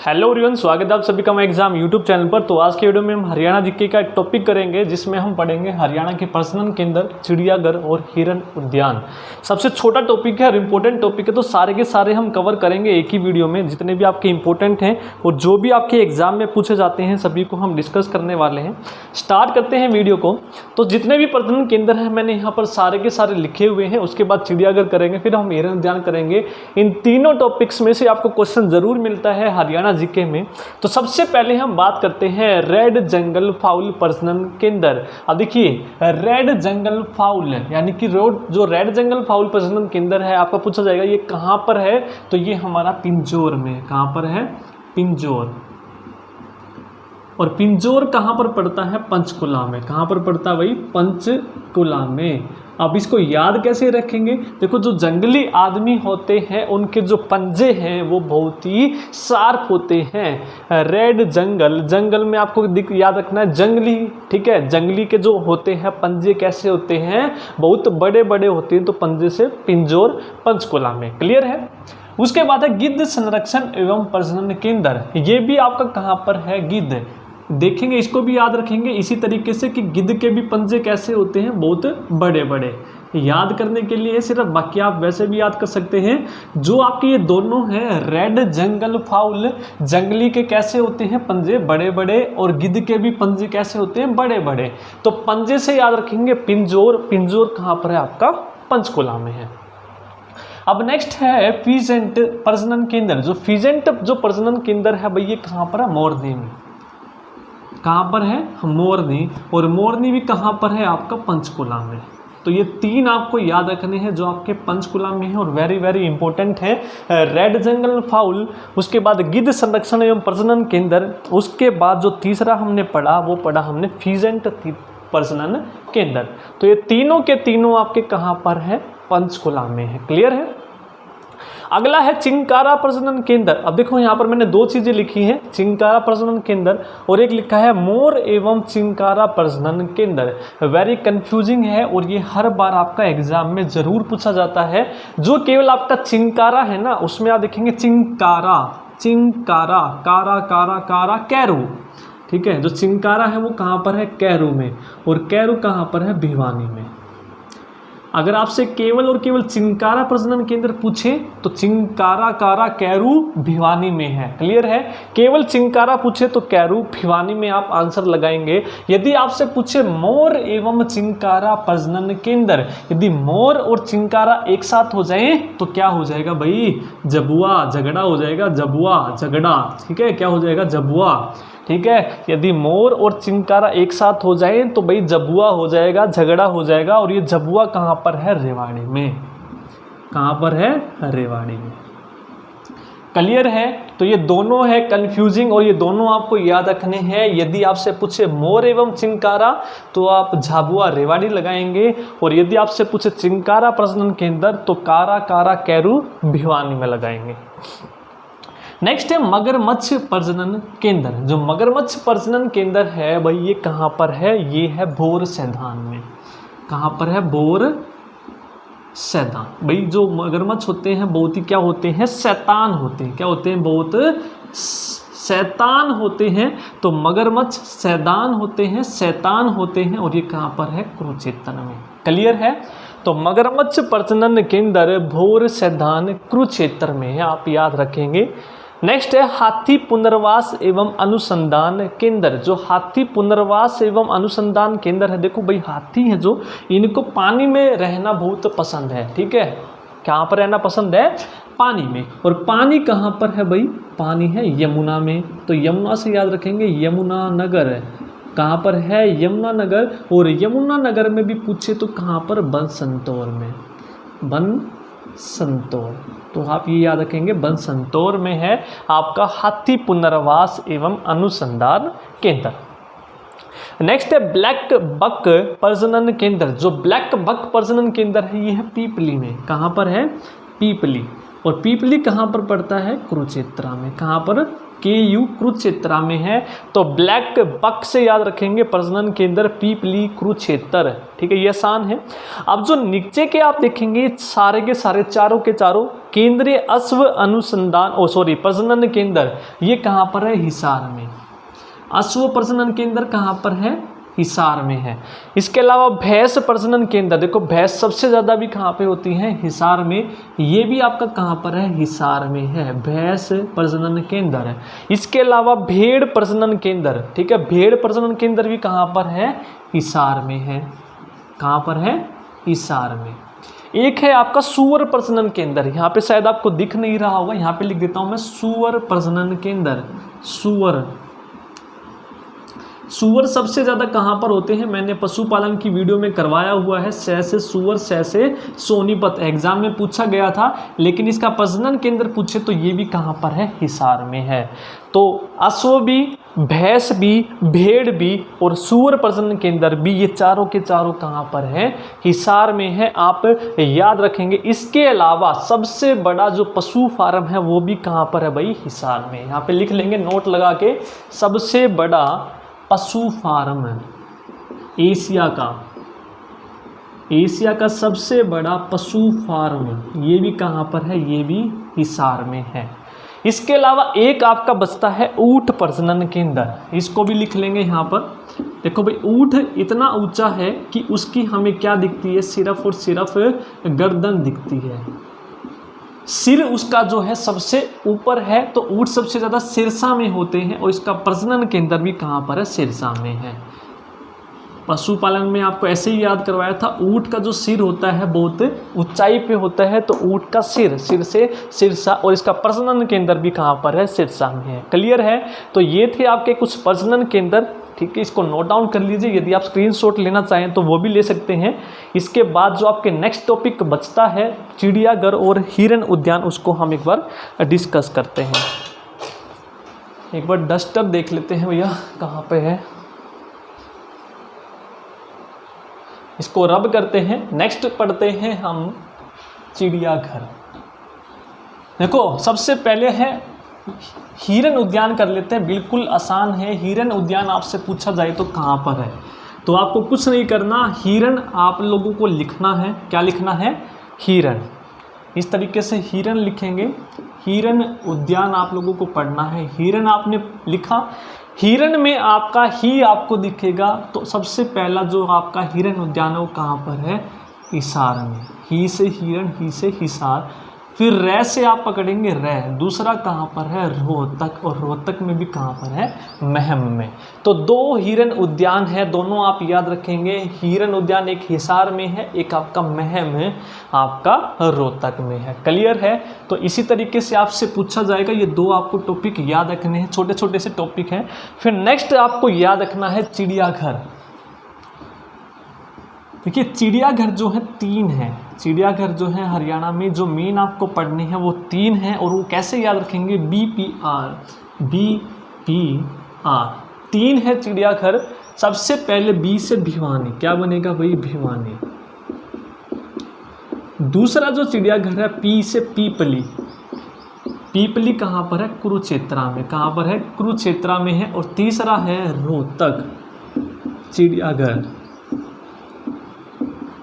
Hello everyone, स्वागत है आप सभी का मैं एग्जाम यूट्यूब चैनल पर। तो आज के वीडियो में हम हरियाणा जीके का एक टॉपिक करेंगे जिसमें हम पढ़ेंगे हरियाणा के प्रजनन केंद्र, चिड़ियाघर और हिरण उद्यान। सबसे छोटा टॉपिक है और इम्पोर्टेंट टॉपिक है, तो सारे के सारे हम कवर करेंगे एक ही वीडियो में। जितने भी आपके इंपॉर्टेंट हैं और जो भी आपके एग्जाम में पूछे जाते हैं सभी को हम डिस्कस करने वाले हैं। स्टार्ट करते हैं वीडियो को। तो जितने भी प्रजनन केंद्र हैं मैंने यहाँ पर सारे के सारे लिखे हुए हैं। उसके बाद चिड़ियाघर करेंगे, फिर हम हिरण उद्यान करेंगे। इन तीनों टॉपिक्स में से आपको क्वेश्चन जरूर मिलता है हरियाणा जीके में। तो सबसे पहले हम बात करते हैं रेड जंगल फाउल प्रजनन केंद्र। अब देखिए, रेड जंगल फाउल यानी कि जो रेड जंगल फाउल प्रजनन केंद्र है आपका पूछा जाएगा ये कहां पर है। तो ये हमारा पिंजौर में। कहां पर है? पिंजौर। और पिंजौर कहां पर पड़ता है? पंचकुला में। कहां पर पड़ता है भाई? पंचकुला में। अब इसको याद कैसे रखेंगे? देखो, जो जंगली आदमी होते हैं उनके जो पंजे हैं वो बहुत ही शार्प होते हैं। रेड जंगल, जंगल में आपको याद रखना है जंगली, ठीक है। जंगली के जो होते हैं पंजे कैसे होते हैं? बहुत बड़े बड़े होते हैं। तो पंजे से पिंजौर, पंचकुला में। क्लियर है? उसके बाद है गिद्ध संरक्षण एवं प्रजनन केंद्र। ये भी आपका कहाँ पर है? गिद्ध। देखेंगे, इसको भी याद रखेंगे इसी तरीके से कि गिद्ध के भी पंजे कैसे होते हैं? बहुत बड़े बड़े। याद करने के लिए सिर्फ, बाकी आप वैसे भी याद कर सकते हैं। जो आपके ये दोनों हैं, रेड जंगल फाउल, जंगली के कैसे होते हैं पंजे? बड़े बड़े। और गिद्ध के भी पंजे कैसे होते हैं? बड़े बड़े। तो पंजे से याद रखेंगे पिंजौर। पिंजौर कहाँ पर है आपका? पंचकुला में है। अब नेक्स्ट है फीजेंट प्रजनन केंद्र। जो फीजेंट जो प्रजनन केंद्र है भाई ये कहाँ पर है? मोरनी में। कहाँ पर है? मोरनी। और मोरनी भी कहाँ पर है? आपका पंचकुला में। तो ये तीन आपको याद रखने हैं जो आपके पंचकुला में है और वेरी वेरी इंपॉर्टेंट है। रेड जंगल फाउल, उसके बाद गिद्ध संरक्षण एवं प्रजनन केंद्र, उसके बाद जो तीसरा हमने पढ़ा वो पढ़ा हमने फीजेंट प्रजनन केंद्र। तो ये तीनों के तीनों आपके कहाँ पर है? पंचकुला में है। क्लियर है? अगला है चिंकारा प्रजनन केंद्र। अब देखो यहाँ पर मैंने दो चीजें लिखी हैं, चिंकारा प्रजनन केंद्र और एक लिखा है मोर एवं चिंकारा प्रजनन केंद्र। वेरी कंफ्यूजिंग है और ये हर बार आपका एग्जाम में जरूर पूछा जाता है। जो केवल आपका चिंकारा है ना, उसमें आप देखेंगे चिंकारा, चिंकारा, कारा कारा कारा, कैरू, ठीक है। जो चिंकारा है वो कहाँ पर है? कैरू में। और कैरू कहाँ पर है? भिवानी में। अगर आपसे केवल और केवल चिंकारा प्रजनन केंद्र पूछे तो चिंकारा कारा कैरू भिवानी में है। क्लियर है? केवल चिंकारा पूछे तो कैरू भिवानी में आप आंसर लगाएंगे। यदि आपसे पूछे मोर एवं चिंकारा प्रजनन केंद्र, यदि मोर और चिंकारा एक साथ हो जाए तो क्या हो जाएगा भाई? जबुआ, झगड़ा हो जाएगा। जबुआ, झगड़ा, ठीक है। क्या हो जाएगा? जबुआ, ठीक है। यदि मोर और चिंकारा एक साथ हो जाए तो भाई जबुआ हो जाएगा, झगड़ा हो जाएगा। और ये जबुआ कहाँ पर है? रेवाड़ी में। कहाँ पर है? रेवाड़ी में। क्लियर है? तो ये दोनों है कंफ्यूजिंग और ये दोनों आपको याद रखने हैं। यदि आपसे पूछे मोर एवं चिंकारा तो आप झाबुआ रेवाड़ी लगाएंगे। और यदि आपसे पूछे चिंकारा प्रजनन केंद्र तो कारा कारा कैरू भिवानी में लगाएंगे। नेक्स्ट है मगरमच्छ प्रजनन केंद्र। जो मगरमच्छ प्रजनन केंद्र है भाई ये कहाँ पर है? ये है भोर सैदान में। कहाँ पर है? भोर सैदान। भाई जो मगरमच्छ होते हैं बहुत ही क्या होते हैं? शैतान होते हैं। क्या होते हैं? बहुत शैतान होते हैं। तो मगरमच्छ शैतान होते हैं, शैतान होते हैं। और ये कहाँ पर है? कुरुक्षेत्र में। क्लियर है? तो मगरमच्छ प्रजनन केंद्र भोर सैदान कुरुक्षेत्र में है, आप याद रखेंगे। नेक्स्ट है हाथी पुनर्वास एवं अनुसंधान केंद्र। जो हाथी पुनर्वास एवं अनुसंधान केंद्र है, देखो भाई हाथी है जो, इनको पानी में रहना बहुत पसंद है, ठीक है। कहाँ पर रहना पसंद है? पानी में। और पानी कहाँ पर है भाई? पानी है यमुना में। तो यमुना से याद रखेंगे यमुना नगर। कहाँ पर है? यमुना नगर। और यमुना नगर में भी पूछे तो कहाँ पर? बनसंतौर में। बनसंतौर। तो आप ये याद रखेंगे बनसंतौर में है आपका हाथी पुनर्वास एवं अनुसंधान केंद्र। नेक्स्ट है ब्लैक बक प्रजनन केंद्र। जो ब्लैक बक प्रजनन केंद्र है ये है पीपली में। कहाँ पर है? पीपली। और पीपली कहाँ पर पड़ता है? कुरुक्षेत्र में। कहाँ पर? KU कुरुक्षेत्र में है। तो ब्लैक बक से याद रखेंगे प्रजनन केंद्र पीपली कुरुक्षेत्र। ठीक है, ये आसान है। अब जो नीचे के आप देखेंगे सारे के सारे चारों के चारों केंद्रीय अश्व अनुसंधान प्रजनन केंद्र, ये कहाँ पर है? हिसार में। अश्व प्रजनन केंद्र कहाँ पर है? हिसार में है। इसके अलावा भैंस प्रजनन केंद्र, देखो भैंस सबसे ज़्यादा भी कहाँ पे होती है? हिसार में। ये भी आपका कहाँ पर है? हिसार में है, भैंस प्रजनन केंद्र है। इसके अलावा भेड़ प्रजनन केंद्र, ठीक है, भेड़ प्रजनन केंद्र भी कहाँ पर है? हिसार में है। कहाँ पर है? हिसार में। एक है आपका सूअर प्रजनन केंद्र, यहाँ पे शायद आपको दिख नहीं रहा होगा, यहाँ पे लिख देता हूँ मैं, सूअर प्रजनन केंद्र। सूअर सबसे ज़्यादा कहाँ पर होते हैं? मैंने पशुपालन की वीडियो में करवाया हुआ है। से सूअर, से सोनीपत एग्जाम में पूछा गया था, लेकिन इसका प्रजनन केंद्र पूछे तो ये भी कहाँ पर है? हिसार में है। तो अश्व भी, भैंस भी, भेड़ भी और सूअर प्रजनन केंद्र भी, ये चारों के चारों कहाँ पर है? हिसार में है। आप याद रखेंगे। इसके अलावा सबसे बड़ा जो पशु फार्म है वो भी कहाँ पर है भाई? हिसार में। यहाँ पे लिख लेंगे नोट लगा के, सबसे बड़ा पशु फार्म है एशिया का सबसे बड़ा पशु फार्म, ये भी कहाँ पर है? ये भी हिसार में है। इसके अलावा एक आपका बचता है ऊंट प्रजनन केंद्र, इसको भी लिख लेंगे यहाँ पर। देखो भाई, ऊंट इतना ऊंचा है कि उसकी हमें क्या दिखती है? सिर्फ और सिर्फ गर्दन दिखती है। सिर उसका जो है सबसे ऊपर है, तो ऊंट सबसे ज़्यादा सिरसा में होते हैं और इसका प्रजनन केंद्र भी कहाँ पर है? सिरसा में है। पशुपालन में आपको ऐसे ही याद करवाया था, ऊंट का जो सिर होता है बहुत ऊंचाई पे होता है, तो ऊंट का सिर से सिरसा, और इसका प्रजनन केंद्र भी कहाँ पर है? सिरसा में है। क्लियर है? तो ये थे आपके कुछ प्रजनन केंद्र। ठीक है, इसको नोट डाउन कर लीजिए। यदि आप स्क्रीनशॉट लेना चाहें तो वो भी ले सकते हैं। इसके बाद जो आपके नेक्स्ट टॉपिक बचता है चिड़ियाघर और हिरन उद्यान, उसको हम एक बार डिस्कस करते हैं। एक बार डस्टर देख लेते हैं भैया कहाँ पे है, इसको रब करते हैं। नेक्स्ट पढ़ते हैं हम चिड़ियाघर। देखो सबसे पहले है हिरन उद्यान कर लेते हैं, बिल्कुल आसान है। हिरन उद्यान आपसे पूछा जाए तो कहाँ पर है? तो आपको कुछ नहीं करना, हिरन आप लोगों को लिखना है। क्या लिखना है? हिरन। इस तरीके से हिरन लिखेंगे। हिरन उद्यान आप लोगों को पढ़ना है। हिरन आपने लिखा, हिरन में आपका ही आपको दिखेगा, तो सबसे पहला जो आपका हिरन उद्यान है वो कहाँ पर है? हिसार में। ही से हिरन, ही से हिसार। फिर रै से आप पकड़ेंगे रै, दूसरा कहाँ पर है? रोहतक, और रोहतक में भी कहाँ पर है? महम में। तो दो हिरन उद्यान है, दोनों आप याद रखेंगे। हिरन उद्यान एक हिसार में है, एक आपका महम है, आपका रोहतक में है। क्लियर है? तो इसी तरीके से आपसे पूछा जाएगा। ये दो आपको टॉपिक याद रखने हैं, छोटे छोटे से टॉपिक हैं। फिर नेक्स्ट आपको याद रखना है चिड़ियाघर। देखिए चिड़ियाघर जो है 3 है। चिड़ियाघर जो है हरियाणा में जो मेन आपको पढ़ने हैं वो 3 हैं, और वो कैसे याद रखेंगे? BPR 3 है चिड़ियाघर। सबसे पहले बी से भिवानी, क्या बनेगा भाई? भिवानी। दूसरा जो चिड़ियाघर है पी से पीपली। पीपली कहाँ पर है? कुरुक्षेत्र में। कहाँ पर है? कुरुक्षेत्र में है। और तीसरा है रोहतक चिड़ियाघर।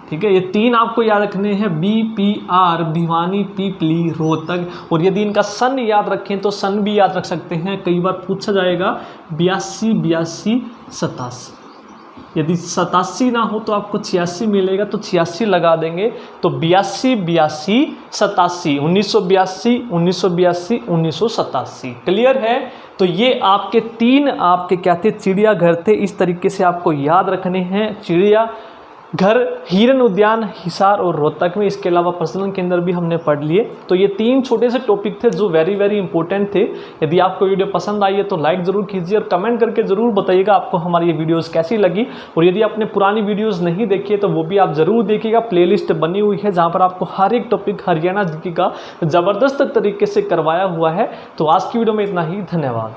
ठीक है, ये 3 आपको याद रखने हैं, BPR भिवानी, पीपली, रोहतक। और यदि इनका सन याद रखें तो सन भी याद रख सकते हैं, कई बार पूछा जाएगा। 82, 87। यदि 87 ना हो तो आपको 86 मिलेगा, तो 86 लगा देंगे। तो 82, 87, 1982, 1982, 1987। क्लियर है? तो ये आपके 3 आपके क्या थे? चिड़ियाघर थे। इस तरीके से आपको याद रखने हैं। चिड़ियाघर, हिरन उद्यान हिसार और रोहतक में। इसके अलावा प्रजनन केंद्र भी हमने पढ़ लिए। तो ये 3 छोटे से टॉपिक थे जो वेरी वेरी इंपॉर्टेंट थे। यदि आपको वीडियो पसंद आई है तो लाइक ज़रूर कीजिए और कमेंट करके ज़रूर बताइएगा आपको हमारी ये वीडियोस कैसी लगी। और यदि आपने पुरानी वीडियोस नहीं देखी है तो वो भी आप ज़रूर देखिएगा। प्लेलिस्ट बनी हुई है जहाँ पर आपको हर एक टॉपिक हरियाणा जीके का ज़बरदस्त तरीके से करवाया हुआ है। तो आज की वीडियो में इतना ही। धन्यवाद।